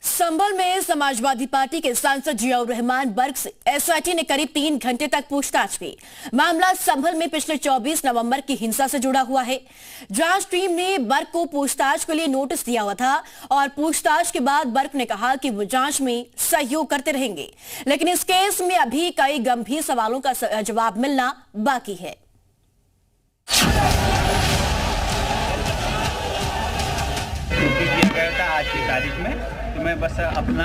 संभल में समाजवादी पार्टी के सांसद जियाउर रहमान बर्ग से एसआईटी ने करीब 3 घंटे तक पूछताछ की। मामला संभल में पिछले 24 नवंबर की हिंसा से जुड़ा हुआ है। जांच टीम ने बर्ग को पूछताछ के लिए नोटिस दिया हुआ था और पूछताछ के बाद बर्ग ने कहा कि वो जांच में सहयोग करते रहेंगे, लेकिन इस केस में अभी कई गंभीर सवालों का जवाब मिलना बाकी है। आज की तारीख में तो मैं बस अपना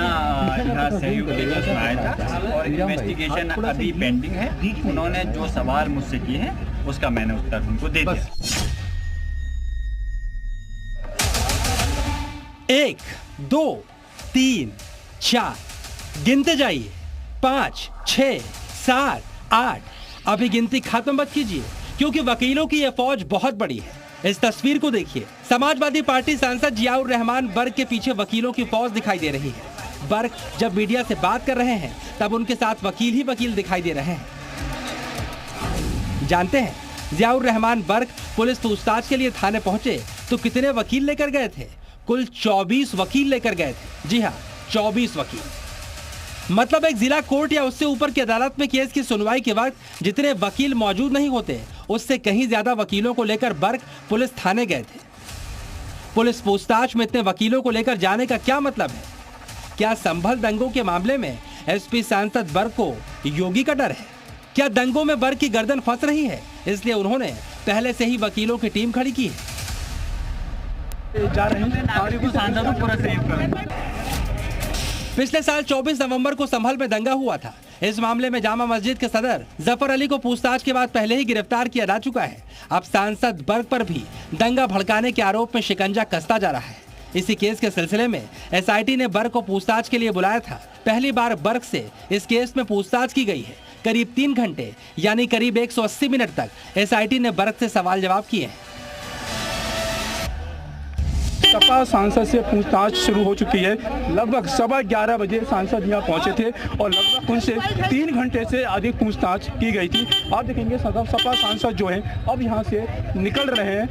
यहाँ सहयोग के लिए उसमें आया था और इन्वेस्टिगेशन अभी पेंडिंग है। उन्होंने जो सवाल मुझसे किए हैं उसका मैंने उत्तर उनको दे दिया। 1, 2, 3, 4 गिनते जाइए। 5, 6, 7, 8 अभी गिनती खत्म मत कीजिए, क्योंकि वकीलों की यह फौज बहुत बड़ी है। इस तस्वीर को देखिए। समाजवादी पार्टी सांसद जियाउर रहमान बर्ग के पीछे वकीलों की फौज दिखाई दे रही है। बर्ग जब मीडिया से बात कर रहे हैं तब उनके साथ वकील ही वकील दिखाई दे रहे हैं। जानते हैं जियाउर रहमान बर्ग पुलिस पूछताछ के लिए थाने पहुंचे तो कितने वकील लेकर गए थे? कुल 24 वकील लेकर गए थे। जी हाँ, 24 वकील। मतलब एक जिला कोर्ट या उससे ऊपर की अदालत में केस की सुनवाई के वक्त जितने वकील मौजूद नहीं होते, उससे कहीं ज्यादा वकीलों को लेकर बर्ग पुलिस थाने गए थे। पुलिस पूछताछ में इतने वकीलों को लेकर जाने का क्या मतलब है? क्या संभल दंगों के मामले में एसपी सांसद बर्ग को योगी का डर है? क्या दंगों में बर्ग की गर्दन फंस रही है, इसलिए उन्होंने पहले से ही वकीलों की टीम खड़ी की है? जा रहे हैं। पिछले साल 24 नवंबर को संभल में दंगा हुआ था। इस मामले में जामा मस्जिद के सदर जफर अली को पूछताछ के बाद पहले ही गिरफ्तार किया जा चुका है। अब सांसद बर्ग पर भी दंगा भड़काने के आरोप में शिकंजा कसता जा रहा है। इसी केस के सिलसिले में एसआईटी ने बर्ग को पूछताछ के लिए बुलाया था। पहली बार बर्ग से इस केस में पूछताछ की गई है। करीब 3 घंटे यानी करीब 180 मिनट तक एसआईटी ने बर्ग से सवाल जवाब किए हैं। सपा सांसद से पूछताछ शुरू हो चुकी है। लगभग 11:15 बजे सांसद यहाँ पहुंचे थे और लगभग उनसे 3 घंटे से अधिक पूछताछ की गई थी। आप देखेंगे सपा सांसद जो हैं अब यहाँ से निकल रहे हैं।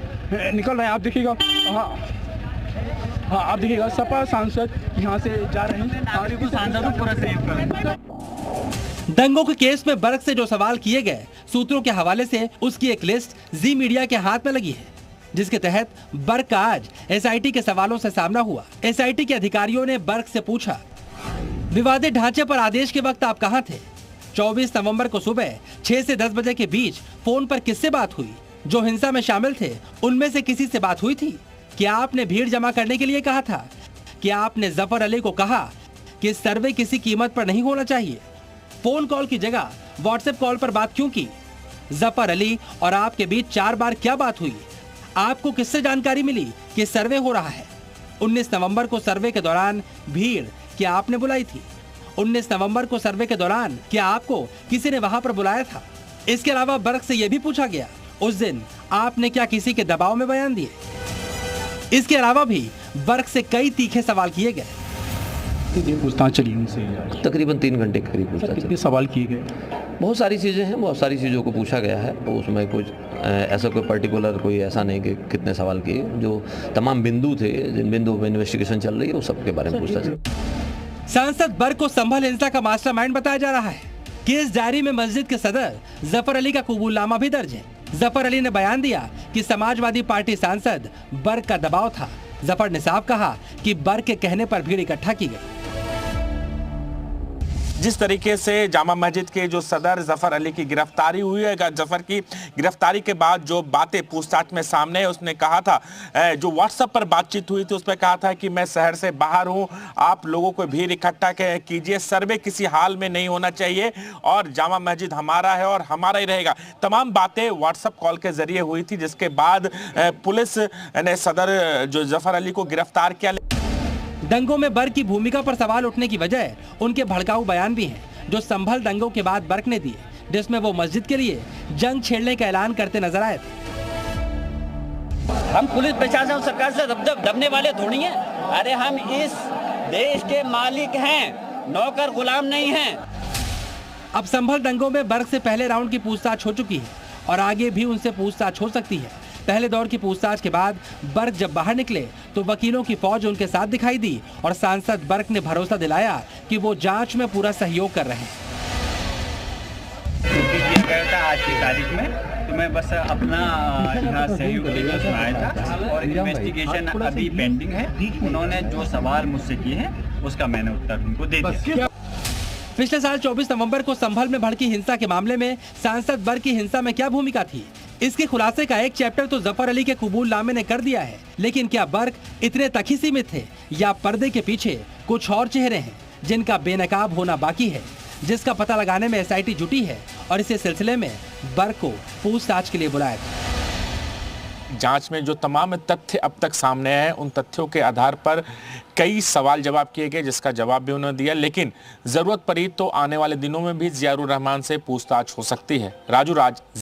आप देखिएगा, हाँ आप देखिएगा, सपा सांसद यहाँ से जा रहे हैं। दंगों के केस में बर्ग से जो सवाल किए गए, सूत्रों के हवाले से उसकी एक लिस्ट जी मीडिया के हाथ में लगी है, जिसके तहत बर्ग का आज एसआईटी के सवालों से सामना हुआ। एसआईटी के अधिकारियों ने बर्ग से पूछा, विवादित ढांचे पर आदेश के वक्त आप कहां थे? 24 नवंबर को सुबह 6 से 10 बजे के बीच फोन पर किससे बात हुई? जो हिंसा में शामिल थे उनमें से किसी से बात हुई थी? क्या आपने भीड़ जमा करने के लिए कहा था? क्या आपने जफर अली को कहा कि सर्वे किसी कीमत पर नहीं होना चाहिए? फोन कॉल की जगह व्हाट्सएप कॉल पर बात क्यों की? जफर अली और आपके बीच 4 बार क्या बात हुई? आपको किससे जानकारी मिली कि सर्वे हो रहा है? 19 नवंबर को सर्वे के दौरान भीड़ क्या आपने बुलाई थी? 19 नवंबर को सर्वे के दौरान क्या आपको किसी ने वहां पर बुलाया था? इसके अलावा बर्ग से यह भी पूछा गया, उस दिन आपने क्या किसी के दबाव में बयान दिए? इसके अलावा भी बर्ग से कई तीखे सवाल किए गए। पूछताछ चली उनसे तकरीबन 3 घंटे के करीब पूछताछ। कितने सवाल किए गए? बहुत सारी चीज़ें हैं, बहुत सारी चीज़ों को पूछा गया है। तो उसमें कुछ ऐसा कोई पर्टिकुलर कोई ऐसा नहीं कि कितने सवाल किए। जो तमाम बिंदु थे, जिन बिंदु में इन्वेस्टिगेशन चल रही है, वो सब के बारे में पूछताछ। सांसद बर्ग को संभल हिंसा का मास्टरमाइंड बताया जा रहा है। केस डायरी में मस्जिद के सदर जफर अली का कबूलनामा भी दर्ज है। जफर अली ने बयान दिया कि समाजवादी पार्टी सांसद बर्ग का दबाव था। जफर ने साफ कहा कि बर्ग के कहने पर भीड़ इकट्ठा की गई। जिस तरीके से जामा मस्जिद के जो सदर जफर अली की गिरफ्तारी हुई है, जफर की गिरफ्तारी के बाद जो बातें पूछताछ में सामने है, उसने कहा था, जो व्हाट्सएप पर बातचीत हुई थी उसमें कहा था कि मैं शहर से बाहर हूं, आप लोगों को भीड़ इकट्ठा कीजिए, सर्वे किसी हाल में नहीं होना चाहिए और जामा मस्जिद हमारा है और हमारा ही रहेगा। तमाम बातें व्हाट्सएप कॉल के जरिए हुई थी, जिसके बाद पुलिस ने सदर जो जफर अली को गिरफ्तार किया। दंगों में बर्ग की भूमिका पर सवाल उठने की वजह उनके भड़काऊ बयान भी हैं, जो संभल दंगों के बाद बर्ग ने दिए, जिसमें वो मस्जिद के लिए जंग छेड़ने का ऐलान करते नजर आए थे। हम पुलिस प्रशासन सरकार से दबने वाले थोड़ी हैं। अरे हम इस देश के मालिक हैं, नौकर गुलाम नहीं हैं। अब संभल दंगों में बर्ग से पहले राउंड की पूछताछ हो चुकी है और आगे भी उनसे पूछताछ हो सकती है। पहले दौर की पूछताछ के बाद बर्क जब बाहर निकले तो वकीलों की फौज उनके साथ दिखाई दी और सांसद बर्क ने भरोसा दिलाया कि वो जांच में पूरा सहयोग कर रहे हैं। दिया गया था आज की तारीख में, तो मैं बस अपना यहाँ सहयोग देकर उसमें आया था और इन्वेस्टिगेशन अभी पेंडिंग है। उन्होंने जो सवाल मुझसे किए हैं उसका मैंने उत्तर उनको दे दिया। पिछले साल 24 नवंबर को संभल में भड़की हिंसा के मामले में सांसद बर्क की हिंसा में क्या भूमिका थी, इसके खुलासे का एक चैप्टर तो जफर अली के कबूलनामे ने कर दिया है। लेकिन क्या बर्क इतने तक ही सीमित थे या पर्दे के पीछे कुछ और चेहरे हैं जिनका बेनकाब होना बाकी है, जिसका पता लगाने में एसआईटी जुटी है और इसी सिलसिले में बर्क को पूछताछ के लिए बुलाया था। जांच में जो तमाम तथ्य अब तक सामने आए उन तथ्यों के आधार पर कई सवाल जवाब किए गए, जिसका जवाब भी उन्होंने दिया। लेकिन जरूरत पड़ी तो आने वाले दिनों में भी जियाउर रहमान से पूछताछ हो सकती है। राजू राज।